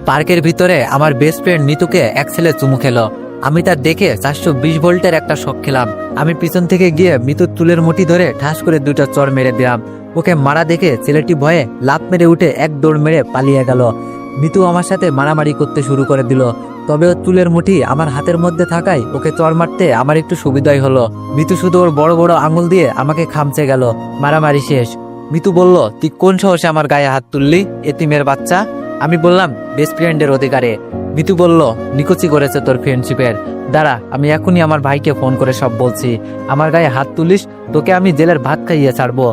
পার্কের ভিতরে আমার বেস্ট ফ্রেন্ড মিতুকে এক ছেলে চুমু খেলো। আমি তার দেখে 420 ভোল্টের একটা শক খেলাম। আমি পিছন থেকে গিয়ে মিতুর চুলের মুঠি ধরে ঠাস করে দুটো চর মেরে দিলাম। ওকে মারা দেখে ছেলেটি ভয়ে লাফ মেরে উঠে এক দৌড় মেরে পালিয়ে গেল। মিতু আমার সাথে মারামারি করতে শুরু করে দিল। তবে ওর চুলের মুঠি আমার হাতের মধ্যে থাকায় ওকে চর মারতে আমার একটু সুবিধাই হলো। মিতু শুধু ওর বড় বড় আঙুল দিয়ে আমাকে খামচে গেল। মারামারি শেষ। মিতু বলল, তুই কোন সাহসে আমার গায়ে হাত তুললি, এতিমের বাচ্চা? আমি বললাম, বেস্ট ফ্রেন্ডের অধিকারে। মিতু বলল, নিকুচি করেছে তোর ফ্রেন্ডশিপের। দাঁড়া, আমি এখনই আমার ভাইকে ফোন করে সব বলছি। আমার গায়ে হাত তুলিস, তোকে আমি জেলের ভাত খাইয়ে ছাড়বো।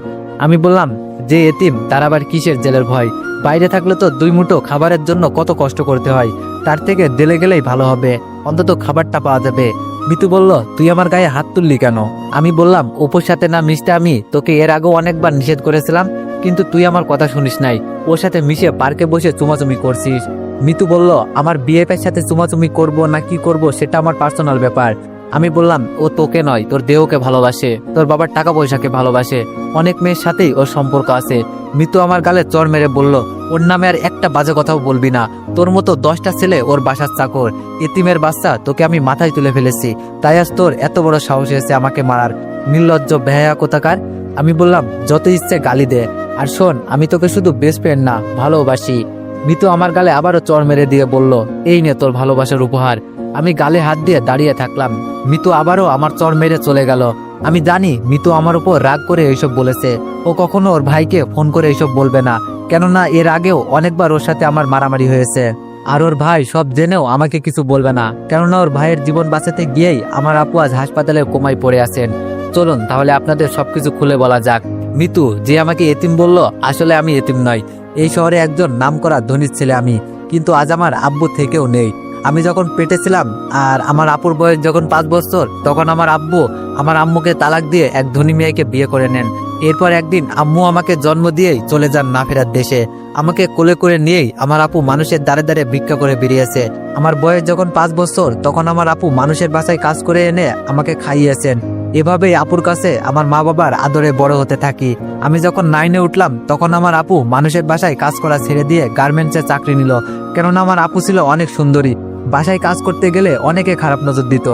আমি বললাম, যে এতিম তার আবার কিসের জেলের ভয়? বাইরে থাকলে তো 2 মুঠো খাবারের জন্য কত কষ্ট করতে হয়, তার থেকে জেলে গেলেই ভালো হবে, অন্তত খাবারটা পাওয়া যাবে। মিতু বলল, তুই আমার গায়ে হাত তুললি কেন? আমি বললাম, অপুর সাথে না মিশতে আমি তোকে এর আগেও অনেকবার নিষেধ করেছিলাম, কিন্তু তুই আমার কথা শুনিস নাই। ওর সাথে মিশে পার্কে বসে চুমাচুমি করছিস। মিতু বলল, আমার বিএফের সাথে চুমাচুমি করব না কি করব সেটা আমার পার্সোনাল ব্যাপার। আমি বললাম, ও তোকে নয়, তোর দেহকে ভালোবাসে, তোর বাবার টাকা পয়সাকে ভালোবাসে, অনেক মেয়ের সাথেই ওর সম্পর্ক আছে। মিতু আমার গালে চর মেরে বলল, ওর নামে আর একটা বাজে কথাও বলবি না। তোর মতো 10টা ছেলে ওর বাসার চাকর, এতিমের বাচ্চা, তোকে আমি মাথায় তুলে ফেলেছি, তাই আজ তোর এত বড় সাহস এসেছে আমাকে মারার, নির্লজ্জ বেহায়া কোথাকার। আমি বললাম, যত ইচ্ছে গালি দে, আর শোন, আমি তোকে শুধু বেস্ট ফ্রেন্ড না, ভালোবাসি। মিতু আমার গালে আবারও চর মেরে দিয়ে বলল, এই নে তোর ভালোবাসার উপহার। আমি গালে হাত দিয়ে দাঁড়িয়ে থাকলাম। মিতু আবারও আমার চর মেরে চলে গেল। আমি জানি মিতু আমার উপর রাগ করে এইসব বলেছে। ও কখনো ওর ভাইকে ফোন করে এইসব বলবে না, কেননা এর আগেও অনেকবার ওর সাথে আমার মারামারি হয়েছে। আর ওর ভাই সব জেনেও আমাকে কিছু বলবে না, কেননা ওর ভাইয়ের জীবন বাঁচাতে গিয়েই আমার আপু আজ হাসপাতালে কোমায় পড়ে আছেন। চলুন তাহলে আপনাদের সবকিছু খুলে বলা যাক। মিতু যে আমাকে এতিম বলল, আসলে আমি এতিম নয়। এই শহরে একজন নামকরা ধনীর ছেলে আমি, কিন্তু আজ আমার আব্বু থেকেও নেই। আমি যখন পেটে ছিলাম আর আমার আপুর বয়স যখন 5 বছর, তখন আমার আব্বু আমার আম্মুকে তালাক দিয়ে এক ধনী মেয়েকে বিয়ে করে নেন। এরপর একদিন আম্মু আমাকে জন্ম দিয়েই চলে যান না ফেরার দেশে। আমাকে কোলে করে নিয়েই আমার আপু মানুষের দ্বারে দ্বারে ভিক্ষা করে বেরিয়েছে। আমার বয়স যখন 5 বছর, তখন আমার আপু মানুষের বাসায় কাজ করে এনে আমাকে খাইয়েছেন। এভাবেই আপুর কাছে আমার মা বাবার আদরে বড় হতে থাকি। আমি যখন 9-এ উঠলাম, তখন আমার আপু মানুষের বাসায় কাজ করা ছেড়ে দিয়ে গার্মেন্টসে চাকরি নিল, কেননা আমার আপু ছিল অনেক সুন্দরী। বাসায় কাজ করতে গেলে অনেকে খারাপ নজর দিত।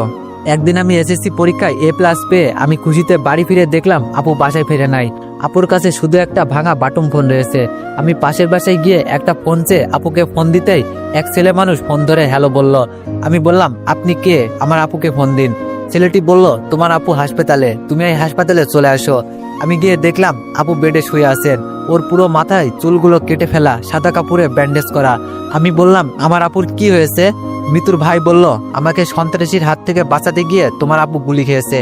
একদিন আমি এসএসসি পরীক্ষায় A+ পেয়ে আমি খুশিতে বাড়ি ফিরে দেখলাম আপু বাসায় ফিরে নাই। আপুর কাছে শুধু একটা ভাঙা বাটন ফোন রয়েছে। আমি পাশের বাসায় গিয়ে একটা ফোন চেয়ে আপুকে ফোন দিতেই এক ছেলে মানুষ ফোন ধরে হ্যালো বলল। আমি বললাম, আপনি কে? আমার আপুকে ফোন দিন। ছেলেটি বলল, তোমার আপু হাসপাতালে, তুমি এই হাসপাতালে চলে আসো। আমি গিয়ে দেখলাম আপু বেডে শুয়ে আছেন। ওর পুরো মাথায় চুলগুলো কেটে ফেলা, সাদা কাপড়ে ব্যান্ডেজ করা। আমি বললাম, আমার আপুর কি হয়েছে? মিতুর ভাই বলল, আমাকে সন্ত্রাসীর হাত থেকে বাঁচাতে গিয়ে তোমার আপু গুলি খেয়েছে।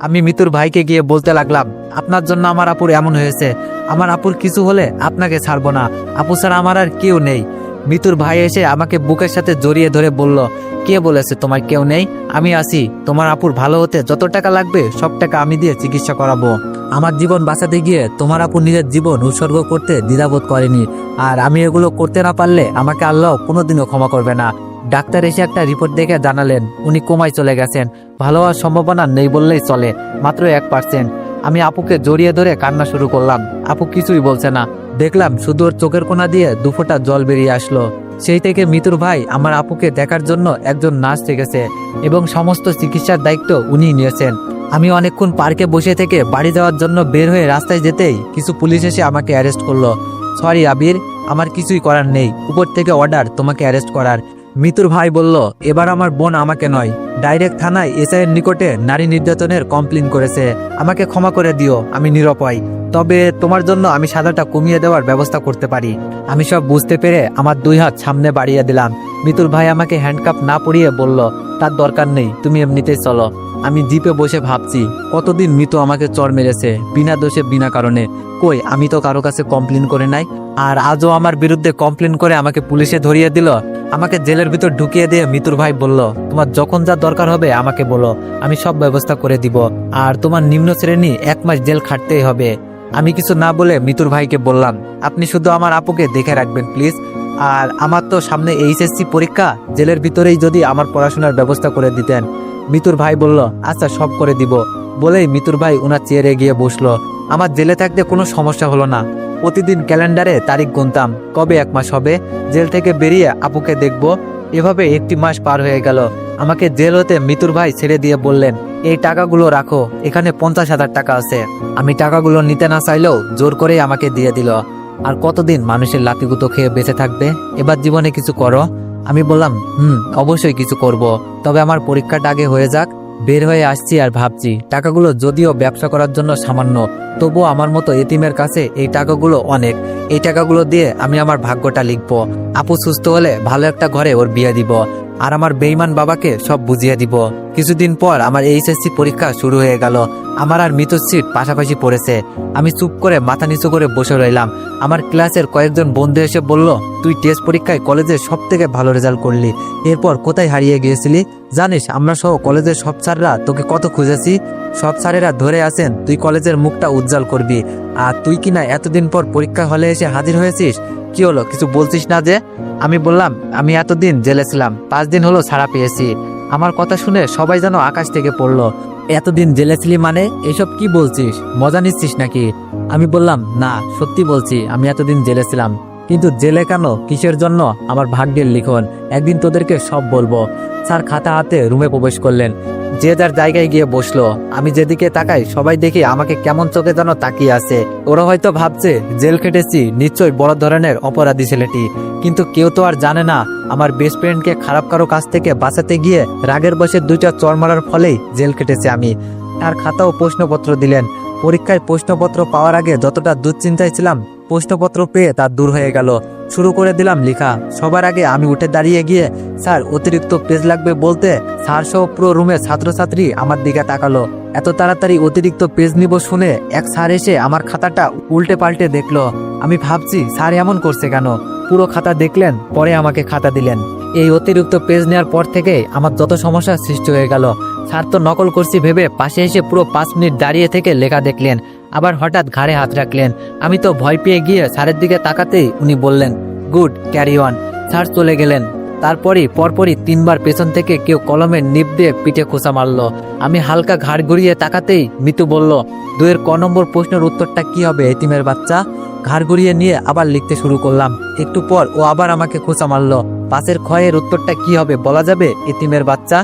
আমি মিতুর ভাইকে গিয়ে বলতে লাগলাম, আপনার জন্য আমার আপুর এমন হয়েছে, আমার আপুর কিছু হলে আপনাকে ছাড়বো না, আপু ছাড়া আমার আর কেউ নেই। মিতুর ভাই এসে আমাকে বুকের সাথে জড়িয়ে ধরে বলল, কে বলেছে তোমার কেউ নেই? আমি আছি, তোমার আপুর ভালো হতে যত টাকা লাগবে সব টাকা আমি দিয়ে চিকিৎসা করাবো। আমার জীবন বাঁচাতে গিয়ে তোমার আপু নিজের জীবন উৎসর্গ করতে দ্বিধাবোধ করেনি, আর আমি এগুলো করতে না পারলে আমাকে আল্লাহ কোনোদিনও ক্ষমা করবে না। ডাক্তার এসে একটা রিপোর্ট দেখে জানালেন উনি কোমায় চলে গেছেন। ভালো হওয়ার সম্ভাবনা নেই বললেই চলে, মাত্র 1%। আমি আপুকে জড়িয়ে ধরে কান্না শুরু করলাম। আপু কিছুই বলছে না। দেখলাম শুধু ওর চোখের কোণা দিয়ে 2 ফোঁটা জল বেরিয়ে আসলো। সেই থেকে মিতুর ভাই আমার আপুকে দেখার জন্য একজন নার্স রেখেছে এবং সমস্ত চিকিৎসার দায়িত্ব উনি নিয়েছেন। আমি অনেকক্ষণ পার্কে বসে থেকে বাড়ি যাওয়ার জন্য বের হয়ে রাস্তায় যেতেই কিছু পুলিশ এসে আমাকে অ্যারেস্ট করলো। সরি আবির, আমার কিছুই করার নেই, উপর থেকে অর্ডার তোমাকে অ্যারেস্ট করার। মিতুর ভাই বলল, এবার আমার বোন আমাকে নয়, ডাইরেক্ট থানায় এসআইয়ের নিকটে নারী নির্যাতনের কমপ্লেন করেছে। আমাকে ক্ষমা করে দিও, আমি নিরুপায়, তবে তোমার জন্য আমি সাজাটা কমিয়ে দেওয়ার ব্যবস্থা করতে পারি। আমি সব বুঝতে পেরে আমার 2 হাত সামনে বাড়িয়ে দিলাম। মিতুর ভাই আমাকে হ্যান্ডকাপ না পরিয়ে বলল, তার দরকার নেই, তুমি এমনিতেই চলো। আমি জিপে বসে ভাবছি, কতদিন মিতু আমাকে চর মেরেছে বিনা দোষে বিনা কারণে। কই, আমি তো কারো কাছে কমপ্লেন করে নাই, আর আজও আমার বিরুদ্ধে কমপ্লেন করে আমাকে পুলিশে ধরিয়ে দিল। আমাকে জেলের ভিতর ঢুকিয়ে দিয়ে মিতুর ভাই বলল, তোমার যখন যা দরকার হবে আমাকে বলো, আমি সব ব্যবস্থা করে দিব, আর তোমার নিম্ন শ্রেণী 1 মাস জেল খাটতেই হবে। আমি কিছু না বলে মিতুর ভাইকে বললাম, আপনি শুধু আমার আপুকে দেখে রাখবেন প্লিজ, আর আমার তো সামনে এইচএসসি পরীক্ষা, জেলের ভিতরেই যদি আমার পড়াশোনার ব্যবস্থা করে দিতেন। মিতুর ভাই বলল, আচ্ছা সব করে দিব। বলেই মিতুর ভাই ওনার চেয়ারে গিয়ে বসলো। আমার জেলে থাকতে কোনো সমস্যা হলো না। প্রতিদিন ক্যালেন্ডারে তারিখ গুনতাম, কবে 1 মাস হবে জেল থেকে বেরিয়ে আপুকে দেখব। এভাবে 1টি মাস পার হয়ে গেল। আমাকে জেল হতে মিতুর ভাই ছেড়ে দিয়ে বললেন, এই টাকাগুলো রাখো, এখানে 50,000 টাকা আছে। আমি টাকাগুলো নিতে না চাইলেও জোর করেই আমাকে দিয়ে দিল। আর কতদিন মানুষের লাতিগুতো খেয়ে বেঁচে থাকবে, এবার জীবনে কিছু করো। আমি বললাম, অবশ্যই কিছু করব, তবে আমার পরীক্ষাটা আগে হয়ে যাক। বের হয়ে আসছি আর ভাবছি, টাকাগুলো যদিও ব্যবসা করার জন্য সামান্য, তবুও আমার মতো এতিমের কাছে এই টাকাগুলো অনেক। এই টাকাগুলো দিয়ে আমি আমার ভাগ্যটা লিখবো। আপু সুস্থ হলে ভালো একটা ঘরে ওর বিয়ে দিব, আর আমার বেঈমান বাবাকে সব বুঝিয়ে দিব। কিছুদিন পর আমার এইচএসসি পরীক্ষা শুরু হয়ে গেল। আমার আর মিতুর সিট পাশাপাশি পড়েছে। আমি চুপ করে মাথা নিচু করে বসে রইলাম। আমার ক্লাসের কয়েকজন বন্ধু এসে বলল, তুই টেস্ট পরীক্ষায় কলেজে সব থেকে ভালো রেজাল্ট করলি, এরপর কোথায় হারিয়ে গিয়েছিলি? জানিস আমরা সহ কলেজের সব স্যাররা তোকে কত খুঁজেছি। সব স্যারেরা ধরে আছেন তুই কলেজের মুখটা উজ্জ্বল করবি, আর তুই কিনা এতদিন পর পরীক্ষা হলে এসে হাজির হয়েছিস। কি হলো, কিছু বলছিস না যে? আমি বললাম, আমি এতদিন জেলে ছিলাম, 5 দিন হলো ছাড়া পেয়েছি। আমার কথা শুনে সবাই যেন আকাশ থেকে পড়লো। এতদিন জেলে ছিলি মানে? এসব কি বলছিস, মজা নিচ্ছিস নাকি? আমি বললাম, না সত্যি বলছি, আমি এতদিন জেলে ছিলাম। কিন্তু জেলে কেন, কিসের জন্য, আমার ভাগ্যের লিখন, একদিন তোদেরকে সব বলবো। স্যার খাতা হাতে রুমে প্রবেশ করলেন। যে যার জায়গায় গিয়ে বসলো। আমি যেদিকে তাকাই সবাই দেখি আমাকে কেমন চোখে যেন তাকিয়ে আছে। ওরা হয়তো ভাবছে জেল খেটেছি, নিশ্চয়ই বড় ধরনের অপরাধী ছেলেটি। কিন্তু কেউ তো আর জানে না আমার বেস্ট ফ্রেন্ডকে খারাপ কারো কাছ থেকে বাঁচাতে গিয়ে রাগের বশে 2টা চর মারার ফলেই জেল খেটেছে আমি। তার খাতা ও প্রশ্নপত্র দিলেন। পরীক্ষায় প্রশ্নপত্র পাওয়ার আগে যতটা দুশ্চিন্তায় ছিলাম, প্রশ্নপত্র পেয়ে তা দূর হয়ে গেল। শুরু করে দিলাম লেখা। সবার আগে আমি উঠে দাঁড়িয়ে গিয়ে, স্যার অতিরিক্ত পেজ লাগবে বলতে স্যার সহ পুরো রুমে ছাত্রছাত্রী আমার দিকে তাকালো। এত তাড়াতাড়ি অতিরিক্ত পেজ নিব শুনে এক স্যার এসে আমার খাতাটা উল্টে পাল্টে দেখলো। আমি ভাবছি স্যার এমন করছে কেন। পুরো খাতা দেখলেন, পরে আমাকে খাতা দিলেন। এই অতিরিক্ত পেজ নেওয়ার পর থেকে আমার যত সমস্যার সৃষ্টি হয়ে গেল। স্যার তো নকল করছি ভেবে পাশে এসে পুরো 5 মিনিট দাঁড়িয়ে থেকে লেখা দেখলেন, আবার হঠাৎ ঘাড়ে হাত রাখলেন। আমি তো ভয় পেয়ে গিয়ে স্যারের দিকে তাকাতেই উনি বললেন, গুড, ক্যারি অন। স্যার চলে গেলেন। তারপরই পরপরই 3বার পেছন থেকে কেউ কলমের নিব দিয়ে পিঠে খোঁচা মারলো। আমি হালকা ঘাড় ঘুরিয়ে তাকাতেই মিতু বলল, 2-এর ক নম্বর প্রশ্নের উত্তরটা কি হবে এতিমের বাচ্চা? ঘাড় ঘুরিয়ে নিয়ে আবার লিখতে শুরু করলাম। একটু পর ও আবার আমাকে খোঁচা মারলো। 5-এর ক্ষয়ের উত্তরটা কি হবে বলা যাবে এতিমের বাচ্চা?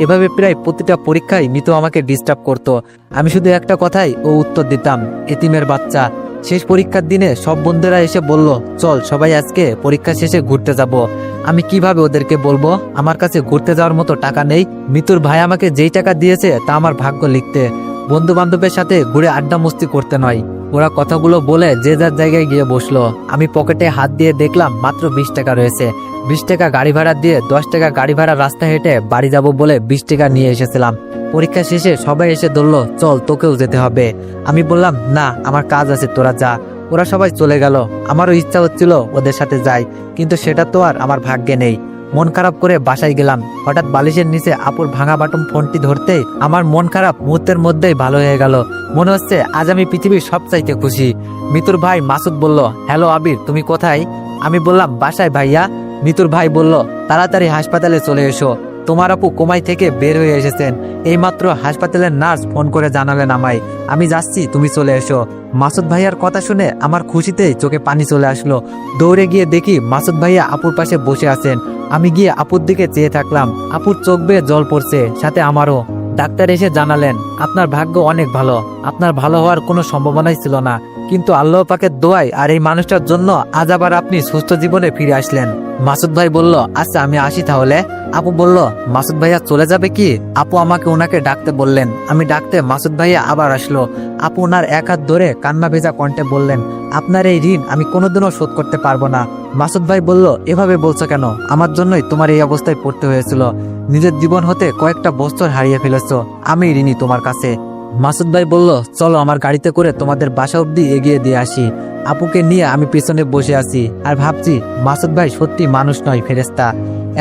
এভাবে প্রায় প্রতিটা পরীক্ষায় মিতু আমাকে ডিস্টার্ব করতো। আমি শুধু একটা কথাই ও উত্তর দিতাম, এতিমের বাচ্চা। শেষ পরীক্ষার দিনে সব বন্ধুরা এসে বলল, চল সবাই আজকে পরীক্ষা শেষে ঘুরতে যাব। আমি কিভাবে ওদেরকে বলবো আমার কাছে ঘুরতে যাওয়ার মতো টাকা নেই? মিতুর ভাই আমাকে যেই টাকা দিয়েছে তা আমার ভাগ্য লিখতে, বন্ধু বান্ধবের সাথে ঘুরে আড্ডা মস্তি করতে নয়। ওরা কথাগুলো বলে যে যার জায়গায় গিয়ে বসলো। আমি পকেটে হাত দিয়ে দেখলাম মাত্র 20 টাকা রয়েছে। 20 টাকা গাড়ি ভাড়া দিয়ে 10 টাকা গাড়ি ভাড়া রাস্তা হেঁটে বাড়ি যাব বলে 20 টাকা নিয়ে এসেছিলাম। পরীক্ষা শেষে সবাই এসে ধরলো, চল তোকেও যেতে হবে। আমি বললাম, না আমার কাজ আছে, তোরা যা। ওরা সবাই চলে গেল। আমারও ইচ্ছা হচ্ছিল ওদের সাথে যাই, কিন্তু সেটা তো আর আমার ভাগ্যে নেই। মন খারাপ করে বাসায় গেলাম। হঠাৎ বালিশের নিচে আপুর ভাঙা বাটন ফোনটি ধরতেই আমার মন খারাপ মুহূর্তের মধ্যেই ভালো হয়ে গেল। মনে হচ্ছে আজ আমি পৃথিবীর সবচাইতে খুশি। মিতুর ভাই মাসুদ বলল, হ্যালো আবির, তুমি কোথায়? আমি বললাম, বাসায় ভাইয়া। মিতুর ভাই বলল, তাড়াতাড়ি হাসপাতালে চলে এসো, তোমার আপু কোমাই থেকে বের হয়ে এসেছেন। এইমাত্র হাসপাতালের নার্স ফোন করে জানালেন আমায়। আমি যাচ্ছি, তুমি চলে এসো। মাসুদ ভাইয়ার কথা শুনে আমার খুশিতেই চোখে পানি চলে আসলো। দৌড়ে গিয়ে দেখি মাসুদ ভাইয়া আপুর পাশে বসে আছেন। আমি গিয়ে আপুর দিকে চেয়ে থাকলাম। আপুর চোখ বেয়ে জল পড়ছে, সাথে আমারও। ডাক্তার এসে জানালেন, আপনার ভাগ্য অনেক ভালো, আপনার ভালো হওয়ার কোনো সম্ভাবনাই ছিল না, কিন্তু আল্লাহ পাকের দোয়ায় আর এই মানুষটার জন্য আজ আবার আপনি সুস্থ জীবনে ফিরে আসলেন। মাসুদ ভাই বলল, আচ্ছা আমি আসি তাহলে। আপু বলল, মাসুদ ভাইয়া চলে যাবে কি? আপু আমাকে ওনাকে ডাকতে বললেন। আমি ডাকতে মাসুদ ভাইয়া আবার আসলো। আপু ওনার এক হাত ধরে কান্না ভেজা কণ্ঠে বললেন, আপনার এই ঋণ আমি কোনোদিনও শোধ করতে পারবো না। মাসুদ ভাই বলল, এভাবে বলছো কেন? আমার জন্যই তোমার এই অবস্থায় পড়তে হয়েছিল। নিজের জীবন হতে কয়েকটা বছর হারিয়ে ফেলেছো, আমি ঋণী তোমার কাছে। মাসুদ ভাই বলল, চলো আমার গাড়িতে করে তোমাদের বাসা অব্দি এগিয়ে দিয়ে আসি। আপুকে নিয়ে আমি পিছনে বসে আছি আর ভাবছি, মাসুদ ভাই সত্যি মানুষ নয়, ফেরেশতা।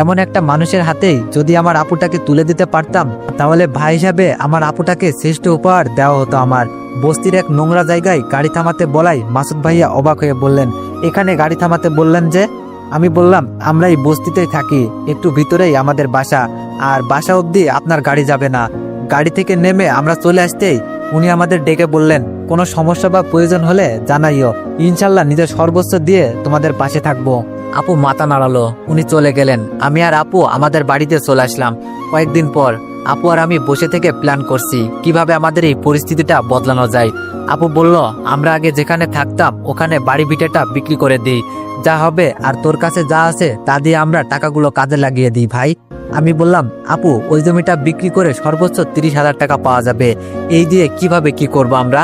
এমন একটা মানুষের হাতেই যদি আমার আপুটাকে তুলে দিতে পারতাম, তাহলে ভাই হিসাবে আমার আপুটাকে শ্রেষ্ঠ উপহার দেওয়া হতো আমার। বস্তির এক নোংরা জায়গায় গাড়ি থামাতে বলাই মাসুদ ভাইয়া অবাক হয়ে বললেন, এখানে গাড়ি থামাতে বললেন যে? আমি বললাম, আমরা এই বস্তিতেই থাকি, একটু ভিতরেই আমাদের বাসা, আর বাসা অব্দি আপনার গাড়ি যাবে না। গাড়ি থেকে নেমে আমরা চলে আসতেই উনি আমাদের ডেকে বললেন, কোনো সমস্যা বা প্রয়োজন হলে জানাইও, ইনশাল্লাহ নিজের সর্বোচ্চ দিয়ে তোমাদের পাশে থাকবো। আপু মাথা নাড়ালো, উনি চলে গেলেন। আমি আর আপু আমাদের বাড়িতে চলে আসলাম। কয়েকদিন পর আপু আর আমি বসে থেকে প্ল্যান করছি কিভাবে আমাদের এই পরিস্থিতিটা বদলানো যায়। আপু বলল, আমরা আগে যেখানে থাকতাম ওখানে বাড়ি ভিটেটা বিক্রি করে দিই, যা হবে আর তোর কাছে যা আছে তা দিয়ে আমরা টাকাগুলো কাজে লাগিয়ে দিই ভাই। আমি বললাম, আপু ওই জমিটা বিক্রি করে সর্বোচ্চ 30,000 টাকা পাওয়া যাবে, এই দিয়ে কিভাবে কি করব আমরা?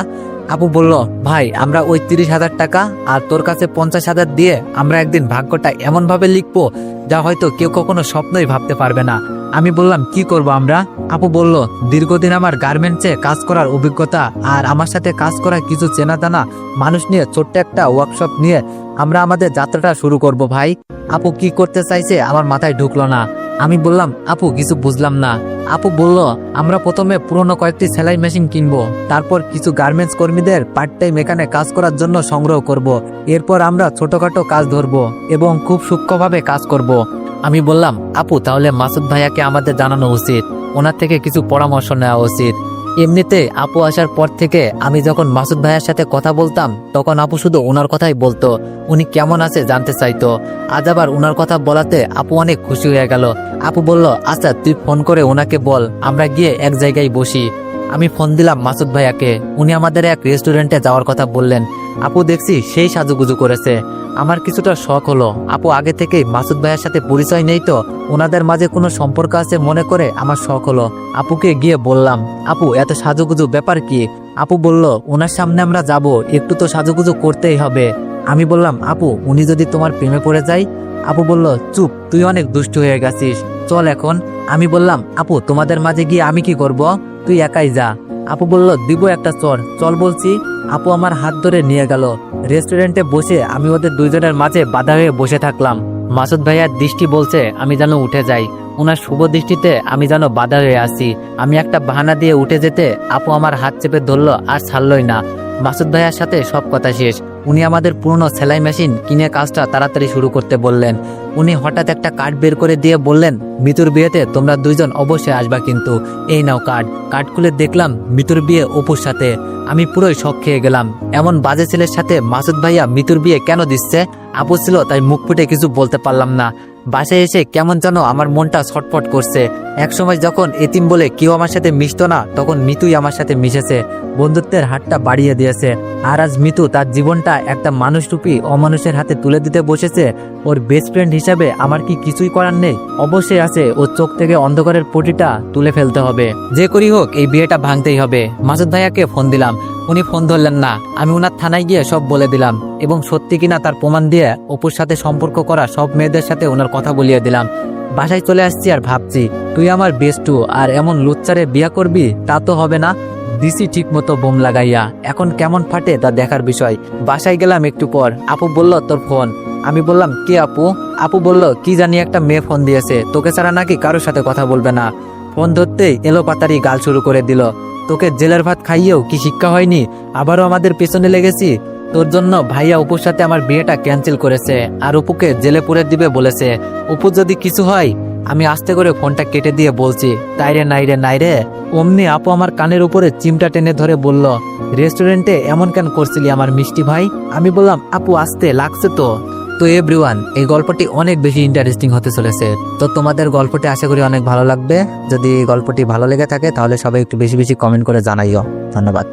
আপু বলল, ভাই আমরা ওই 30,000 টাকা আর তোর কাছে 50,000 দিয়ে আমরা একদিন ভাগ্যটা এমনভাবে লিখবো যা হয়তো কেউ কখনো স্বপ্নই ভাবতে পারবে না। আমি বললাম, কি করব আমরা? আপু বলল, দীর্ঘদিন আমার গার্মেন্টসে কাজ করার অভিজ্ঞতা আর আমার সাথে কাজ করা কিছু চেনা জানা মানুষ নিয়ে ছোট্ট একটা ওয়ার্কশপ নিয়ে আমরা আমাদের যাত্রাটা শুরু করব ভাই। আপু কি করতে চাইছে আমার মাথায় ঢুকলো না। আমি বললাম, আপু কিছু বুঝলাম না। আপু বলল, আমরা প্রথমে পুরনো কয়েকটি সেলাই মেশিন কিনবো, তারপর কিছু গার্মেন্টস কর্মীদের পার্ট টাইম এখানে কাজ করার জন্য সংগ্রহ করব। এরপর আমরা ছোটখাটো কাজ ধরবো এবং খুব সূক্ষ্মভাবে কাজ করব। আমি বললাম, আপু তাহলে মাসুদ ভাইয়াকে আমাদের জানানো উচিত, ওনার থেকে কিছু পরামর্শ নেওয়া উচিত। এমনিতে আপু আসার পর থেকে আমি যখন মাসুদ ভাইয়ার সাথে কথা বলতাম তখন আপু শুধু ওনার কথাই বলতো, উনি কেমন আছে জানতে চাইতো। আজ আবার ওনার কথা বলাতে আপু অনেক খুশি হয়ে গেল। আপু বলল, আচ্ছা তুই ফোন করে ওনাকে বল আমরা গিয়ে এক জায়গায় বসি। আমি ফোন দিলাম মাসুদ ভাইয়াকে, উনি আমাদের এক রেস্টুরেন্টে যাওয়ার কথা বললেন। আপু দেখছি সেই সাজুগুজু করেছে। আমার কিছুটা শখ হলো, আপু আগে থেকেই মাসুদ ভাইয়ের সাথে পরিচয় নেই তো, ওনাদের মাঝে কোনো সম্পর্ক আছে মনে করে আমার শখ হলো। আপুকে গিয়ে বললাম, আপু এত সাজুগুজু ব্যাপার কি? আপু বলল, ওনার সামনে আমরা যাব, একটু তো সাজুগুজু করতেই হবে। আমি বললাম, আপু উনি যদি তোমার প্রেমে পড়ে যায়? আপু বলল, চুপ, তুই অনেক দুষ্টু হয়ে গেছিস, চল এখন। আমি বললাম, আপু তোমাদের মাঝে গিয়ে আমি কি করব? তুই একাই যা। আপু বলল, দিব একটা চর, চল বলছি। আপু আমার হাত ধরে নিয়ে গেল। রেস্টুরেন্টে বসে আমি ওদের দুইজনের মাঝে বাধা হয়ে বসে থাকলাম। মাসুদ ভাইয়ার দৃষ্টি বলছে আমি যেন উঠে যাই, ওনার শুভ দৃষ্টিতে আমি যেন বাধা হয়ে আসি। আমি একটা বাহানা দিয়ে উঠে যেতে আপু আমার হাত চেপে ধরলো আর ছাড়লই না। মাসুদ ভাইয়ার সাথে সব কথা শেষ। উনি আমাদের পুরনো সেলাই মেশিন কিনে কাজটা তাড়াতাড়ি শুরু করতে বললেন। উনি হঠাৎ একটা কার্ড বের করে দিয়ে বললেন, মিতুর বিয়েতে তোমরা দুইজন অবশ্যই আসবা কিন্তু, এই নাও কার্ড। কার্ড খুলে দেখলাম মিতুর বিয়ে অপুর সাথে। আমি পুরোই শক খেয়ে গেলাম, এমন বাজে ছেলের সাথে মাসুদ ভাইয়া মিতুর বিয়ে কেন দিচ্ছে? আপু ছিল তাই মুখ ফুটে কিছু বলতে পারলাম না। বাসায় এসে কেমন যেন আমার মনটা ছটফট করছে। একসময় যখন এতিম বলে কেউ আমার সাথে মিশতো না, তখন মিতুই আমার সাথে মিশেছে, বন্ধুত্বের হাতটা বাড়িয়ে দিয়েছে। আর আজ মিতু তার জীবনটা একটা মানুষরূপী অমানুষের হাতে তুলে দিতে বসেছে। ওর বেস্ট ফ্রেন্ড হিসাবে আমার কি কিছুই করার নেই? অবশ্যই আছে, ওর চোখ থেকে অন্ধকারের পটিটা তুলে ফেলতে হবে। যে করি হোক এই বিয়েটা ভাঙতেই হবে। মাসুদ ভাইয়াকে ফোন দিলাম, উনি ফোন ধরলেন না। আমি ওনার থানায় গিয়ে সব বলে দিলাম এবং সত্যি কিনা তার প্রমাণ দিয়ে অপুর সাথে সম্পর্ক করা সব মেয়েদের সাথে ওনার কথা বলিয়ে দিলাম। বাসায় চলে আসছি আর ভাবছি, তুই আমার বেস্টু আর এমন লুচ্চারে বিয়া করবি তা তো হবে না। দিছি ঠিক মতো বোম লাগাইয়া, এখন কেমন ফাটে তা দেখার বিষয়। বাসায় গেলাম একটু পর, আপু বলল তোর ফোন। আমি বললাম, কে আপু? আপু বলল, কি জানি একটা মেয়ে ফোন দিয়েছে, তোকে ছাড়া নাকি কারোর সাথে কথা বলবে না। ফোন ধরতেই এলো পাতারি গাল শুরু করে দিল, তোকে জেলের ভাত খাইয়েও কি শিক্ষা হয়নি? আবারও আমাদের পেছনে লেগেছি। তোর জন্য ভাইয়া অপুর সাথে আমার বিয়েটা ক্যান্সেল করেছে আর অপুকে জেলে পুরে দিবে বলেছে। অপু যদি কিছু হয়। আমি আস্তে করে ফোনটা কেটে দিয়ে বলছি, তাইরে নাইরে নাইরে। অমনি আপু আমার কানের উপরে চিমটা টেনে ধরে বলল, রেস্টুরেন্টে এমন কেন করছিলি আমার মিষ্টি ভাই? আমি বললাম, আপু আস্তে লাগছে তো। তো এভরিওয়ান, এই গল্পটি অনেক বেশি ইন্টারেস্টিং হতে চলেছে। তো তোমাদের গল্পটি আশা করি অনেক ভালো লাগবে। যদি গল্পটি ভালো লেগে থাকে তাহলে সবাই একটু বেশি বেশি কমেন্ট করে জানাইও। ধন্যবাদ।